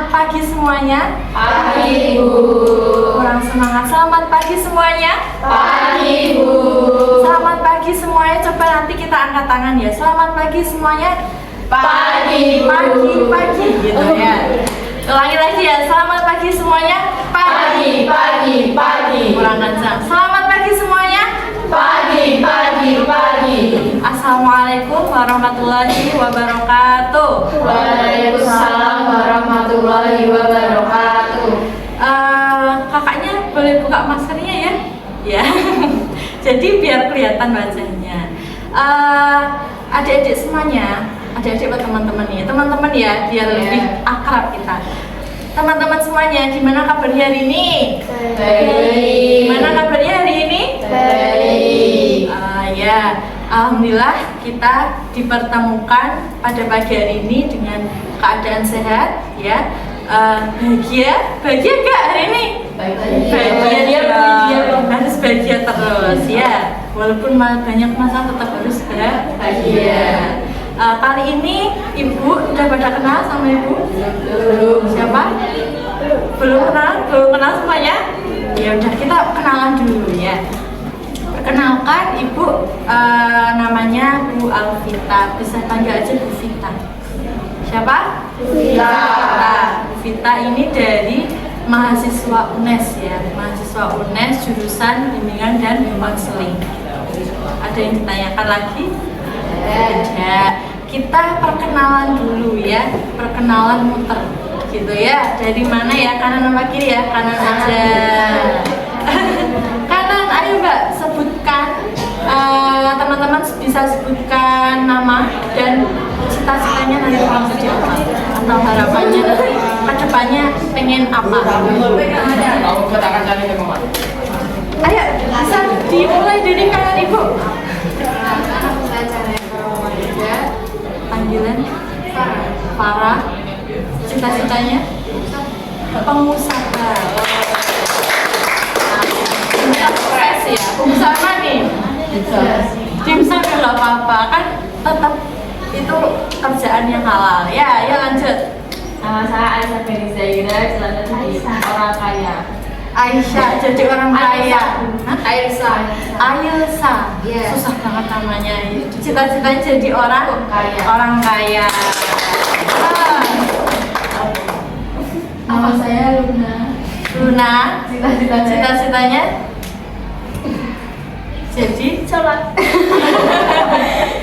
Selamat pagi semuanya. Pagi, Ibu. Kurang semangat. Selamat pagi semuanya. Pagi, Ibu. Selamat pagi semuanya. Coba nanti kita angkat tangan ya. Selamat pagi semuanya. Pagi, Ibu. Pagi gitu ya. Ulangi lagi ya. Selamat pagi semuanya. Pagi, pagi, pagi. Kurang kencang. Selamat pagi semuanya. Pagi, pagi, pagi. Assalamualaikum warahmatullahi wabarakatuh. Waalaikumsalam warahmatullahi wabarakatuh. Kakaknya boleh buka maskernya ya? Ya. Jadi biar kelihatan wajahnya. Adik-adik semuanya, adik-adik buat teman-teman nih, teman-teman ya, biar lebih akrab kita. Teman-teman semuanya, gimana kabarnya hari ini? Baik. Gimana kabarnya hari ini? Baik. Ya, alhamdulillah kita dipertemukan pada pagi hari ini dengan keadaan sehat, ya. Bahagia enggak hari ini? Bahagia, harus bahagia terus, ya. Walaupun banyak masalah tetap harus bahagia. Kali ini Ibu udah pada kenal sama Ibu? Belum. Siapa? Belum kenal semuanya? Ya udah, kita kenalan dulu ya. Perkenalkan, Ibu namanya Bu Alvita, bisa panggil aja Bu Vita. Siapa? Bu Vita. Bu Vita ini dari mahasiswa UNES ya, mahasiswa UNES jurusan bimbingan dan konseling. Ada yang ditanyakan lagi? Ada. Kita perkenalan dulu ya, perkenalan muter gitu ya. Dari mana ya? Kanan apa kiri ya? Kanan aja. Kanan, ayo Mbak, sebutkan. Teman-teman bisa sebutkan nama dan cita-citanya nanti mau jadi apa, atau harapannya nanti kedepannya pengen apa. Kamu katakan cari ke mama. Ayo, bisa dimulai dari kanan Ibu. Panggilan Farah. Cita-citanya pengusaha. Sukses ya. Pengusaha apa nih? Dimsum ya nggak apa-apa kan, tetap itu kerjaan yang halal. Ya, ya lanjut. Nama saya Aisyah Beni Zaira, celana jadi orang kaya. Aisyah jadi orang kaya. Hah? Aisyah. Ailsa. Iya. Susah banget namanya. Cita-citanya jadi orang Kaya. Orang kaya. Nama saya Luna. Luna. Cita-citanya. Cita-citanya jadi Sholat.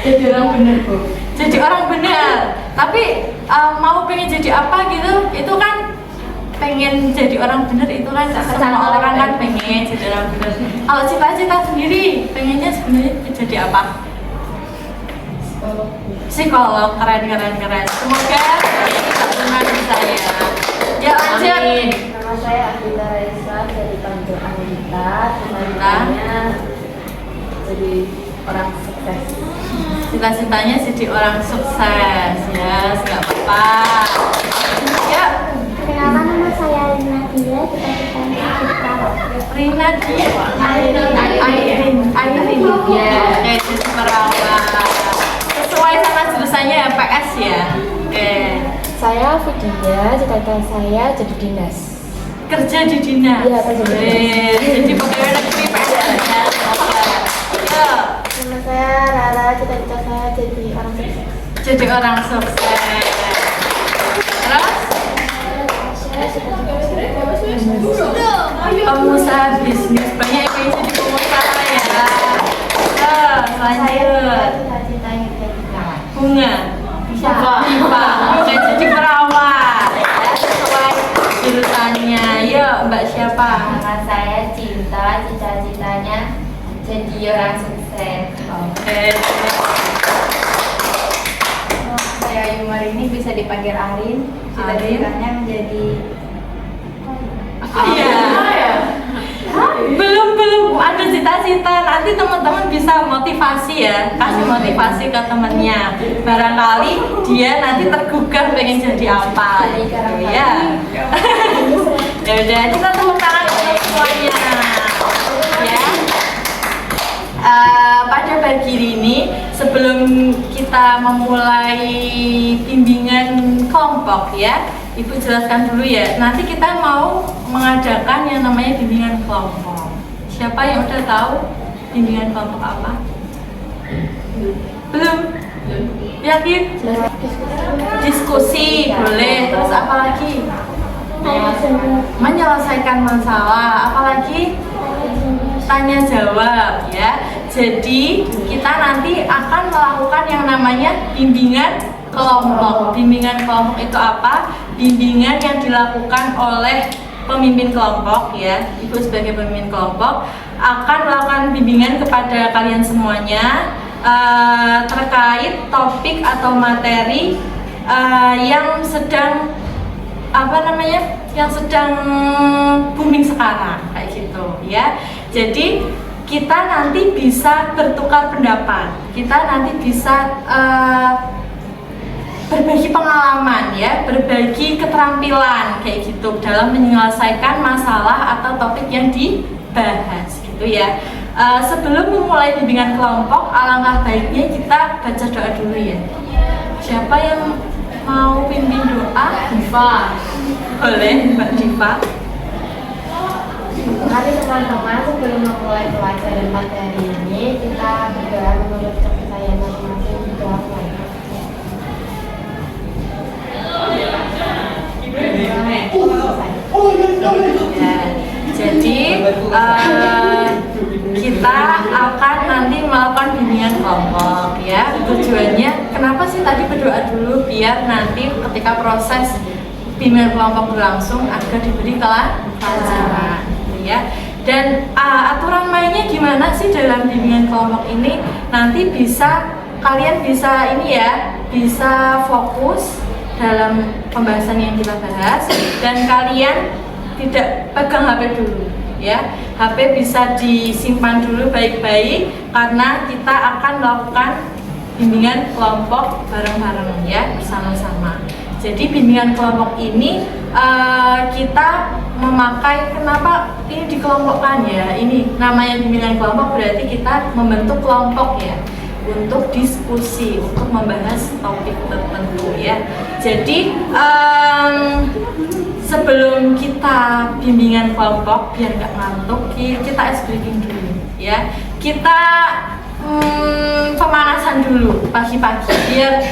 Jadi orang bener, Bu. jadi orang benar. Tapi mau pengen jadi apa gitu, itu kan pengen jadi orang benar itu kan semua orang kan pengen jadi orang benar. Kalau cita-cita sendiri pengennya sebenarnya jadi apa? Psikolog. Keren. Semoga tidak pernah bisa ya. Ya lanjut. Amin. Nama saya Agita Raisa, dari panggil Anita. Cita-citanya jadi orang sukses. Cita-citanya jadi orang sukses ya, nggak apa-apa. Ya, Perkenalkan, nama saya Rina Dia, cita-citanya jadi perawat. Rina dia. Airin. Ya. Oke, jadi perawat. Sesuai sama jurusannya ya, PS ya. Oke. Saya Vidya, cita-cita saya jadi dinas. Kerja di dinas. Iya, kerja di dinas. Jadi pegawai negeri PS ya. Oke. Ya, Nama saya Rara, cita-cita saya jadi orang sukses. jadi orang sukses. Terus? Saya cita-cita saya Pengusaha bisnis, banyak yang pengen jadi pengusaha ya. Ya, lanjut. cita-citanya jadi perawat. Bunga. Pipa. Oke, jadi perawat. Ya, sesuai jurusannya. Yuk, Mbak siapa? Nama saya Cinta, cita-citanya jadi orang sukses. Oke. Saya Yumar ini bisa dipanggil Arin, cita-citanya menjadi Iya. Belum ada cita-cita. Nanti teman-teman bisa motivasi ya, kasih motivasi ke temennya. Barangkali dia nanti tergugah pengen jadi apa gitu ya. Ya udah, kita tepuk tangan untuk semuanya. Ya. Pada pagi ini sebelum kita memulai bimbingan kelompok ya, Ibu jelaskan dulu ya. Nanti kita mau mengadakan yang namanya bimbingan kelompok. Siapa yang udah tahu bimbingan kelompok apa? Belum? Yakin? Diskusi boleh. Terus apa lagi? Menyelesaikan masalah. Apa lagi? Tanya jawab ya. Jadi kita nanti akan melakukan yang namanya bimbingan kelompok. Bimbingan kelompok itu apa? Bimbingan yang dilakukan oleh pemimpin kelompok ya. Ibu sebagai pemimpin kelompok akan melakukan bimbingan kepada kalian semuanya terkait topik atau materi yang sedang yang sedang booming sekarang kayak gitu ya. Jadi kita nanti bisa bertukar pendapat, kita nanti bisa berbagi pengalaman ya, berbagi keterampilan kayak gitu dalam menyelesaikan masalah atau topik yang dibahas gitu ya. Sebelum memulai bimbingan kelompok, alangkah baiknya kita baca doa dulu ya. Siapa yang mau pimpin doa? Diva. Boleh, Mbak Diva. Mari teman-teman, sebelum memulai pelajaran materi ini, kita berdoa menurut kepercayaan masing-masing di doa. Jadi kita akan nanti melakukan bimbingan kelompok ya. Tujuannya kenapa sih tadi berdoa dulu, biar nanti ketika proses bimbingan kelompok berlangsung agar diberi kelancaran ya. Dan aturan mainnya gimana sih dalam bimbingan kelompok ini? Nanti kalian bisa ini ya, bisa fokus dalam pembahasan yang kita bahas, dan kalian tidak pegang HP dulu ya. HP bisa disimpan dulu baik-baik karena kita akan melakukan bimbingan kelompok bareng-bareng ya, bersama-sama. Jadi bimbingan kelompok ini kita memakai, kenapa ini dikelompokkan ya? Ini namanya bimbingan kelompok, berarti kita membentuk kelompok ya, untuk diskusi, untuk membahas topik tertentu ya. Jadi sebelum kita bimbingan kelompok, biar nggak ngantuk, kita ice breaking dulu ya. Kita pemanasan dulu pagi-pagi biar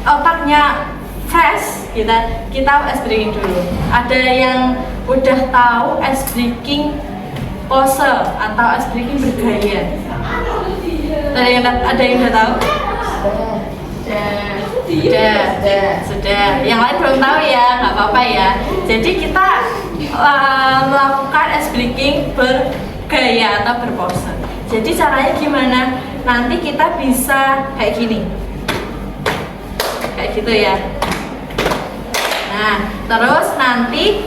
otaknya fresh. Kita ice breaking dulu. Ada yang udah tahu ice breaking pose atau ice breaking bergaya? Ada yang udah tahu? Sudah. Yang lain belum tahu ya, nggak apa-apa ya. Jadi kita melakukan ice breaking bergaya atau berpose. Jadi caranya gimana? Nanti kita bisa kayak gini, kayak gitu ya. Nah, terus nanti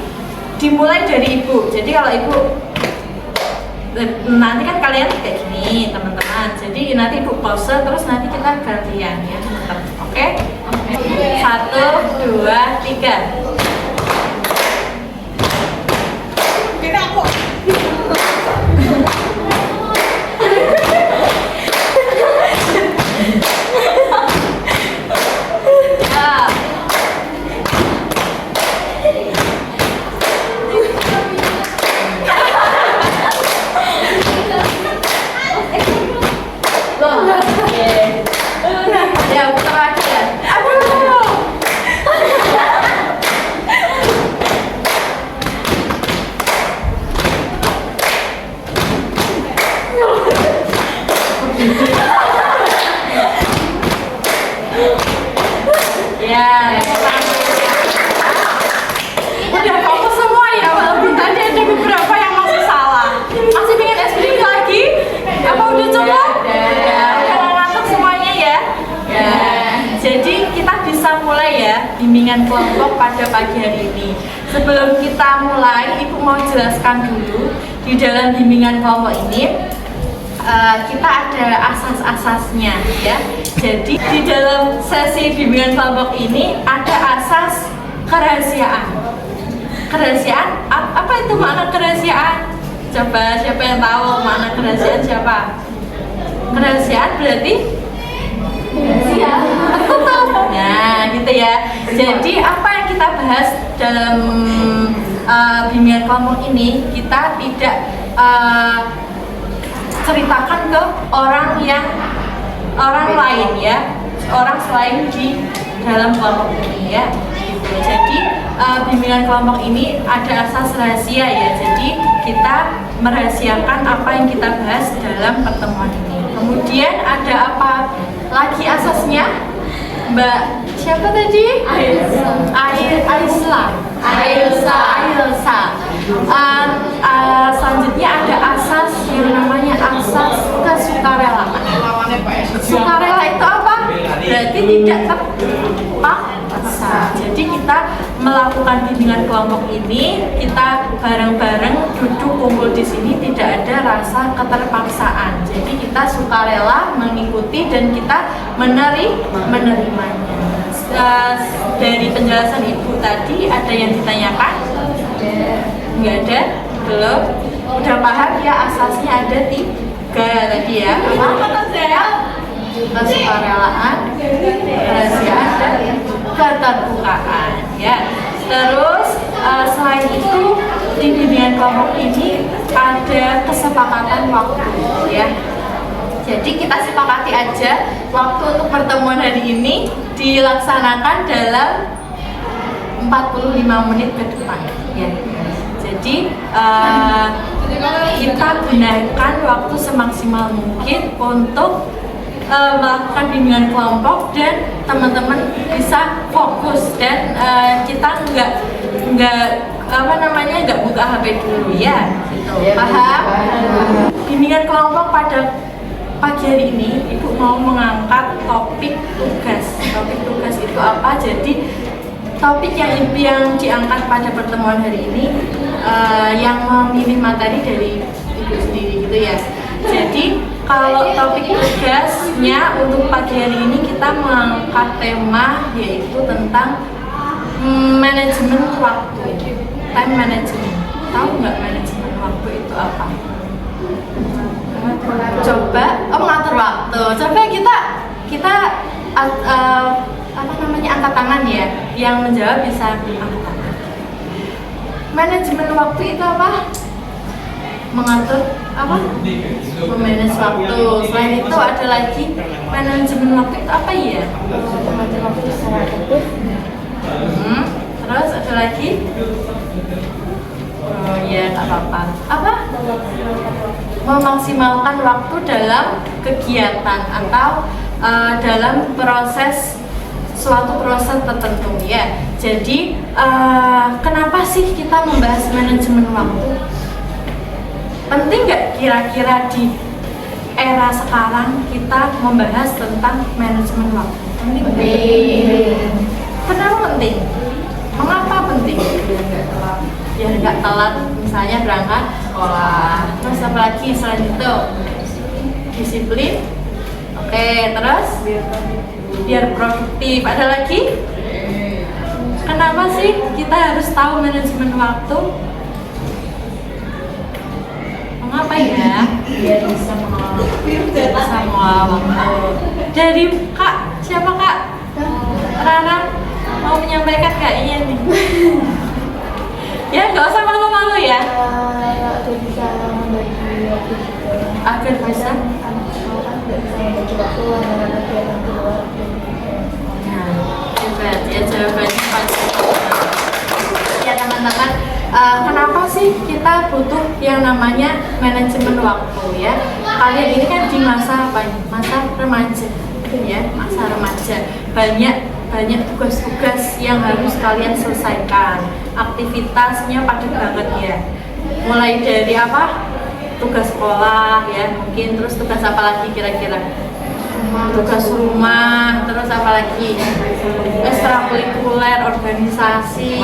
dimulai dari ibu. Jadi kalau ibu nanti kan kalian kayak gini teman-teman, jadi nanti ibu pose, terus nanti kita gantian ya. Oke? 1, 2, 3. Ya, putar lagi ya. Aduh. Ya, udah fokus semua ya, walaupun tadi ada beberapa yang masih salah. Masih pengen SPG lagi? Apa udah coba? Udah ngantuk semuanya ya? Ya. Jadi kita bisa mulai ya bimbingan kelompok pada pagi hari ini. Sebelum kita mulai, Ibu mau jelaskan dulu di dalam bimbingan kelompok ini kita ada asas-asasnya ya. Jadi di dalam sesi bimbingan kelompok ini ada asas kerahasiaan. Kerahasiaan, apa itu makna kerahasiaan? Coba siapa yang tahu makna kerahasiaan, siapa? Kerahasiaan berarti Siap. Nah, gitu ya. Jadi apa yang kita bahas dalam bimbingan kelompok ini, kita tidak ceritakan ke orang lain ya, orang selain di dalam kelompok ini ya. Gitu. Jadi bimbingan kelompok ini ada asas rahasia ya. Jadi kita merahasiakan apa yang kita bahas dalam pertemuan ini. Kemudian ada apa lagi asasnya? Mbak siapa tadi? Aisla. Selanjutnya ada asas yang namanya asas kesukarelaan. Sukarela itu apa? Berarti tidak terpaksa. Jadi kita melakukan bimbingan kelompok ini, kita bareng-bareng duduk kumpul di sini, tidak ada rasa keterpaksaan. Jadi kita sukarela mengikuti dan kita menerimanya. Dari penjelasan Ibu tadi ada yang ditanyakan? Nggak ada? Belum? Udah paham ya asasnya ada 3 tadi ya? Apa saya? Kesukarelaan, kerahasiaan, dan keterbukaan ya. Terus selain itu di bimbingan kelompok ini ada kesepakatan waktu ya. Jadi kita sepakati aja waktu untuk pertemuan hari ini dilaksanakan dalam 45 menit ke depan ya. Jadi kita gunakan waktu semaksimal mungkin untuk melakukan bimbingan kelompok dan teman-teman bisa fokus dan kita nggak buka HP dulu ya. Gitu. Paham? Bimbingan kelompok pada pagi hari ini Ibu mau mengangkat topik tugas. Topik tugas itu apa? Jadi topik yang diangkat pada pertemuan hari ini yang memilih materi dari Ibu sendiri gitu ya. Jadi kalau topik tugasnya untuk pagi hari ini kita mengangkat tema yaitu tentang manajemen waktu, time management. Tahu nggak manajemen waktu itu apa? Coba mengatur waktu. Coba kita angkat tangan ya. Yang menjawab bisa angkat tangan. Manajemen waktu itu apa? Mengatur apa? Memanage waktu. Selain itu ada lagi manajemen waktu itu apa ya? Mengatur waktu secara efektif. Terus ada lagi? Oh ya, tak apa-apa. Apa? Memaksimalkan waktu dalam kegiatan atau dalam suatu proses tertentu ya. Jadi kenapa sih kita membahas manajemen waktu? Penting nggak kira-kira di era sekarang kita membahas tentang manajemen waktu? Penting. Kenapa penting? Mengapa penting? Biar nggak telat, misalnya berangkat sekolah. Terus apa lagi selain itu? Disiplin. Oke, terus biar produktif. Ada lagi? Kenapa sih kita harus tahu manajemen waktu? Mengapa ya? Biar bisa mengelola waktu. Dari Kak, siapa Kak? Rara mau menyampaikan Kak? Iya nih. Ya, nggak usah malu-malu ya. agar bisa membagi waktu juga. Agar bisa. Anak sekolah kan nggak bisa membagi waktu antara kegiatan di luar dan Nah, hebat ya jawabannya pasti. Ya teman-teman, kenapa sih kita butuh yang namanya manajemen waktu ya? Kalian ini kan di masa apa ini? Masa remaja, ya, masa remaja. Banyak tugas-tugas yang harus kalian selesaikan. Aktivitasnya padat banget ya. Mulai dari apa? Tugas sekolah ya, mungkin terus tugas apa lagi kira-kira? Tugas rumah, terus apa lagi? Ekstrakurikuler, organisasi,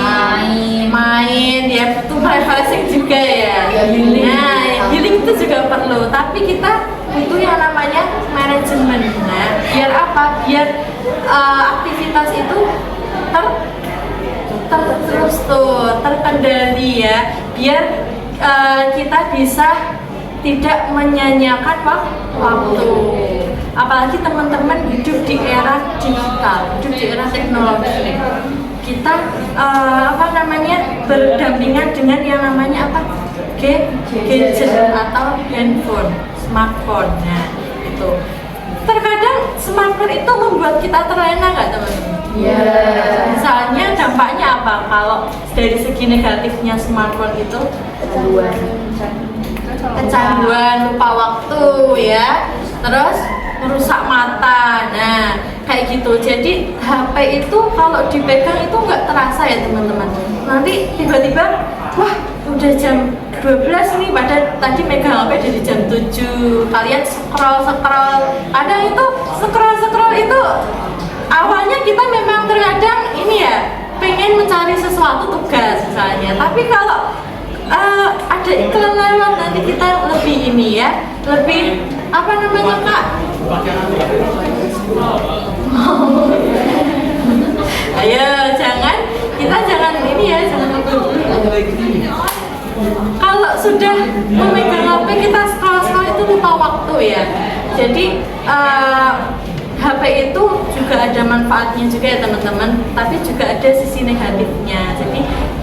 main ya, butuh refreshing juga ya. Nah, healing itu juga perlu, tapi kita butuh yang namanya manajemen. Nah, biar apa? Biar aktivitas itu terkendali ya, biar kita bisa tidak menyanyiakan waktu. apalagi teman-teman hidup di era digital, hidup di era teknologi. Kita berdampingan dengan yang namanya apa? Gadget atau handphone, smartphone. Nah, itu. Terkadang smartphone itu membuat kita terlena nggak teman-teman? Iya. Misalnya dampaknya apa? Kalau dari segi negatifnya smartphone itu kecanduan, lupa waktu ya, terus merusak mata. Nah, kayak gitu. Jadi HP itu kalau dipegang itu nggak terasa ya teman-teman. Nanti tiba-tiba, wah udah jam 12 nih, padahal tadi megang HP dari jam 7. Kalian scroll. Kadang itu scroll itu awalnya kita memang terkadang ini ya, pengen mencari sesuatu tugas misalnya. Tapi kalau ada iklan lewat, nanti kita lebih ini ya, lebih apa namanya Kak? Ayo kita jangan ini ya, jangan kalau sudah memegang HP kita scroll itu lupa waktu ya. Jadi HP itu juga ada manfaatnya juga ya teman-teman, tapi juga ada sisi negatifnya. Jadi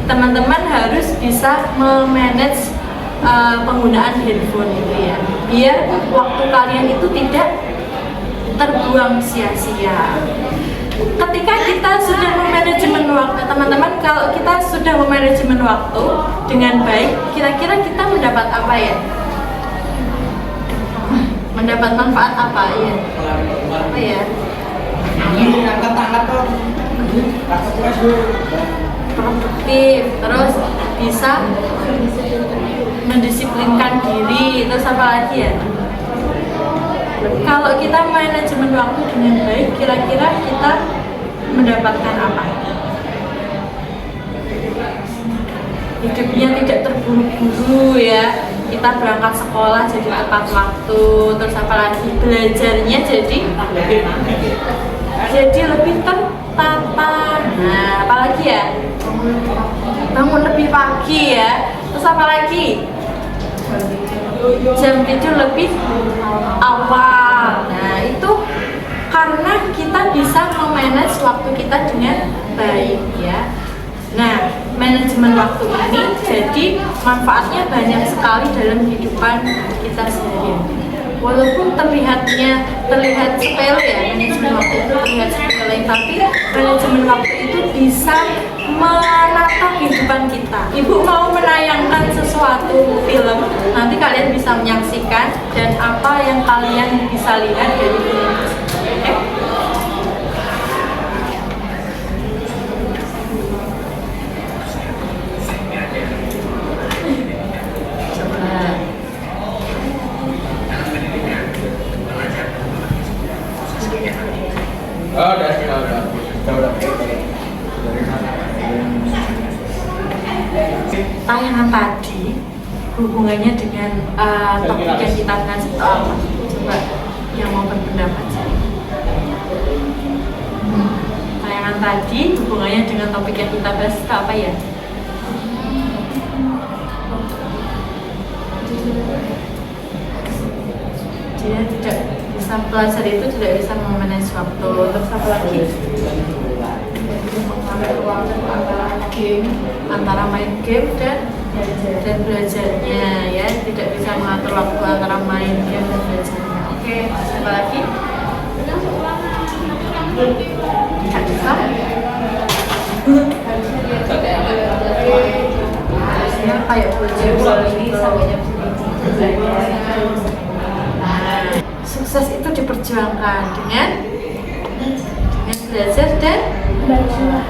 teman-teman harus bisa memanage penggunaan handphone itu ya, biar waktu kalian itu tidak terbuang sia-sia. Ketika kita sudah memanajemen waktu, teman-teman, kalau kita sudah memanajemen waktu dengan baik, kira-kira kita mendapat apa ya? Mendapat manfaat apa ya? Apa ya? Produktif, terus bisa mendisiplinkan diri, terus apa lagi ya? Kalau kita manajemen waktu dengan baik, kira-kira kita mendapatkan apa? Hidupnya tidak terburu-buru ya. Kita berangkat sekolah jadi tepat waktu, terus apa lagi? Belajarnya jadi lebih tertata. Nah, apalagi ya? Bangun lebih pagi ya. Terus apa lagi? Jam tidur lebih awal. Nah, itu karena kita bisa memanage waktu kita dengan baik ya. Nah, manajemen waktu ini jadi manfaatnya banyak sekali dalam kehidupan kita sehari-hari. Walaupun terlihat sepele ya, manajemen waktu itu terlihat sepele, tapi manajemen waktu itu bisa menata kehidupan kita. Ibu mau menayangkan sesuatu film, nanti kalian bisa menyaksikan dan apa yang kalian bisa lihat dari film tersebut. Tayangan tadi hubungannya dengan topik yang kita bahas itu apa? Coba yang mau berpendapat. Tayangan tadi hubungannya dengan topik yang kita bahas itu apa ya? Dia tidak bisa, pelajar itu tidak bisa memanage waktu. Terus apa lagi? Antara main game dan belajarnya ya, tidak bisa mengatur waktu antara main game dan belajarnya. Oke, apa lagi? Tidak bisa. Harusnya kayak belajar ini sampai jam segini. Sukses itu diperjuangkan dengan belajar dan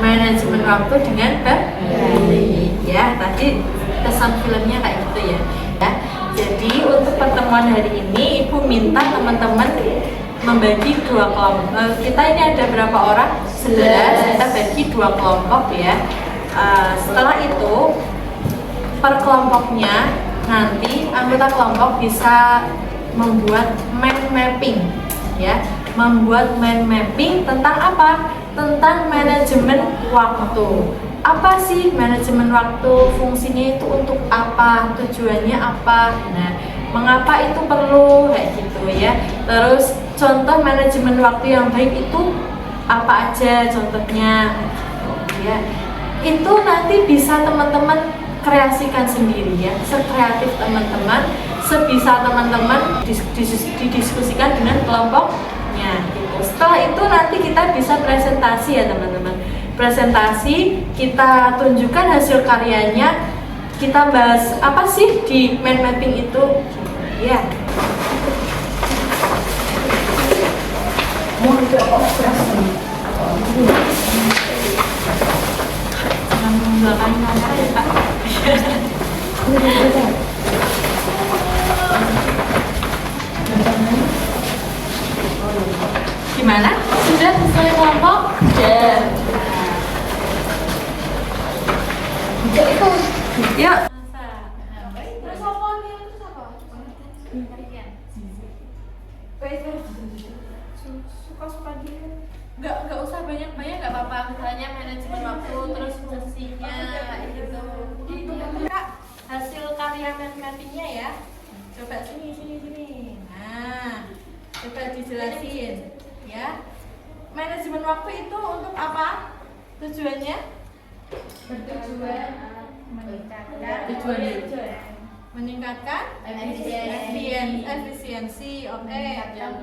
manajemen waktu dengan baik. Ya, tadi pesan filmnya kayak gitu ya. Jadi untuk pertemuan hari ini Ibu minta teman-teman membagi 2 kelompok. Kita ini ada berapa orang? 11. Kita bagi 2 kelompok ya. Setelah itu per kelompoknya nanti anggota kelompok bisa membuat mind mapping ya. Membuat mind mapping tentang apa? Tentang manajemen waktu. Apa sih manajemen waktu? Fungsinya itu untuk apa? Tujuannya apa? Nah, mengapa itu perlu? Kayak gitu ya. Terus contoh manajemen waktu yang baik itu apa aja contohnya ya. Itu nanti bisa teman-teman kreasikan sendiri ya, sekreatif teman-teman, sebisa teman-teman didiskusikan dengan kelompoknya gitu. Setelah itu nanti kita bisa presentasi ya teman-teman. Presentasi, kita tunjukkan hasil karyanya, kita bahas apa sih di mind mapping itu ya. Belakang kamera ya Kak. Gimana? Sudah sesuai kelompok? Sudah. Yuk. Terus apa nih? Terus apa? Suka-suka dia. Nggak usah banyak-banyak, nggak apa-apa. Misalnya manajemen waktu, terus fungsinya gitu. Kak, hasil karya mappingnya ya. Coba sini. Nah, coba dijelasin ya. Manajemen waktu itu untuk apa? Tujuannya? Bertujuan Meningkatkan efisiensi, meningkatkan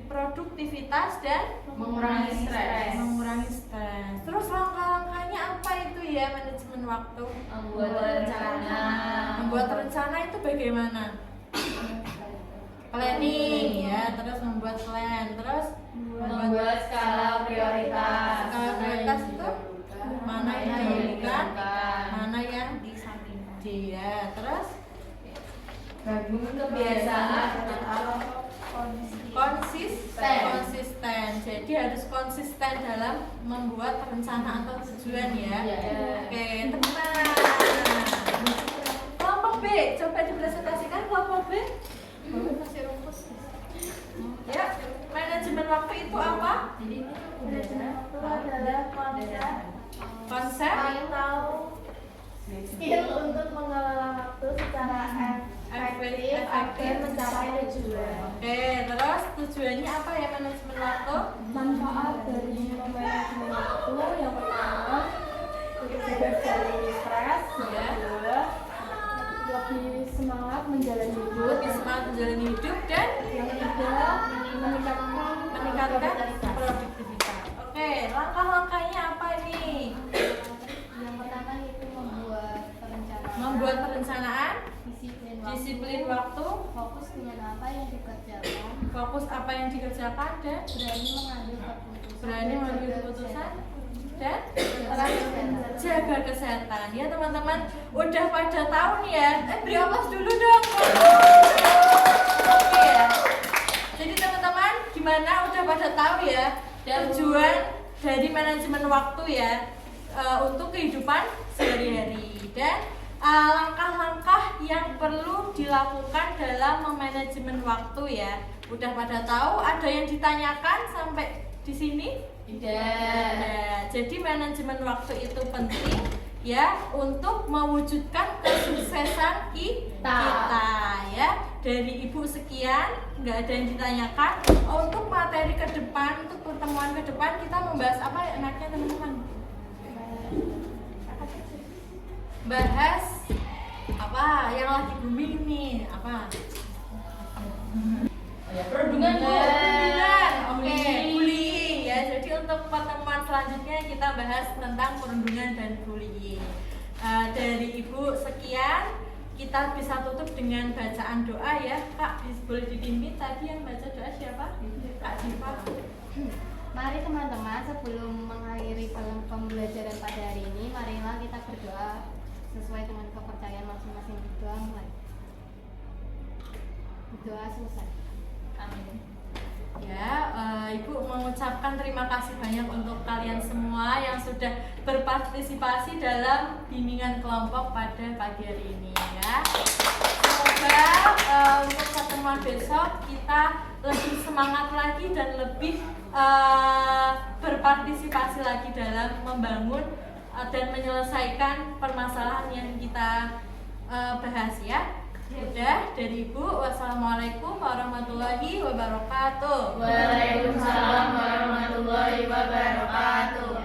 produktivitas dan mengurangi stres. Terus langkah-langkahnya apa itu ya manajemen waktu? Membuat rencana itu bagaimana? Planning ya, terus membuat plan, terus Membuat skala prioritas. Skala prioritas itu mana yang didahulukan, mana yang dia, terus Bangun kebiasaan konsisten. Jadi harus konsisten dalam membuat rencana atau tujuan ya. Oke, teman. Kelompok B, coba dipresentasikan kelompok B. Ya, manajemen waktu itu apa? Manajemen waktu adalah Konsep atau skill untuk mengelola waktu secara efektif agar mencapai tujuan. Oke, terus tujuannya apa ya manajemen waktu? Manfaat dari manajemen waktu yang pertama bebas dari stres, Ya. kedua lebih semangat menjalani hidup, Lebih semangat menjalani hidup dan yang ketiga meningkatkan produktivitas. Oke, langkah-langkahnya apa ini? Yang pertama itu Membuat perencanaan, disiplin waktu, disiplin waktu, fokus dengan apa yang dikerjakan, fokus apa yang dikerjakan dan berani mengambil keputusan, dan jaga kesehatan ya teman-teman. Udah pada tahu nih ya, beri aplaus dulu dong. Oke ya, jadi teman-teman gimana, udah pada tahu ya tujuan dari manajemen waktu ya untuk kehidupan sehari-hari dan langkah-langkah yang perlu dilakukan dalam memanajemen waktu ya. Udah pada tahu? Ada yang ditanyakan sampai di sini? Tidak. Jadi manajemen waktu itu penting ya untuk mewujudkan kesuksesan kita ya. Dari Ibu sekian, nggak ada yang ditanyakan. Untuk materi ke depan, untuk pertemuan ke depan kita membahas apa ya enaknya teman-teman? Bahas apa yang lagi booming nih? Apa? Perundungan. Oke, bullying ya. Jadi untuk pertemuan selanjutnya kita bahas tentang perundungan dan bullying. Dari Ibu sekian, kita bisa tutup dengan bacaan doa ya. Kak, boleh dipimpin tadi yang baca doa siapa? Kak Diva. Mari teman-teman, sebelum mengakhiri pembelajaran pada hari ini, marilah kita berdoa sesuai dengan kepercayaan masing-masing. Berdoa mulai. Berdoa selesai. Amin. Ya, Ibu mengucapkan terima kasih banyak untuk kalian semua yang sudah berpartisipasi dalam bimbingan kelompok pada pagi hari ini ya. Semoga untuk pertemuan besok kita lebih semangat lagi dan lebih berpartisipasi lagi dalam membangun dan menyelesaikan permasalahan yang kita bahas ya. Udah dari Ibu. Wassalamualaikum warahmatullahi wabarakatuh. Waalaikumsalam warahmatullahi wabarakatuh.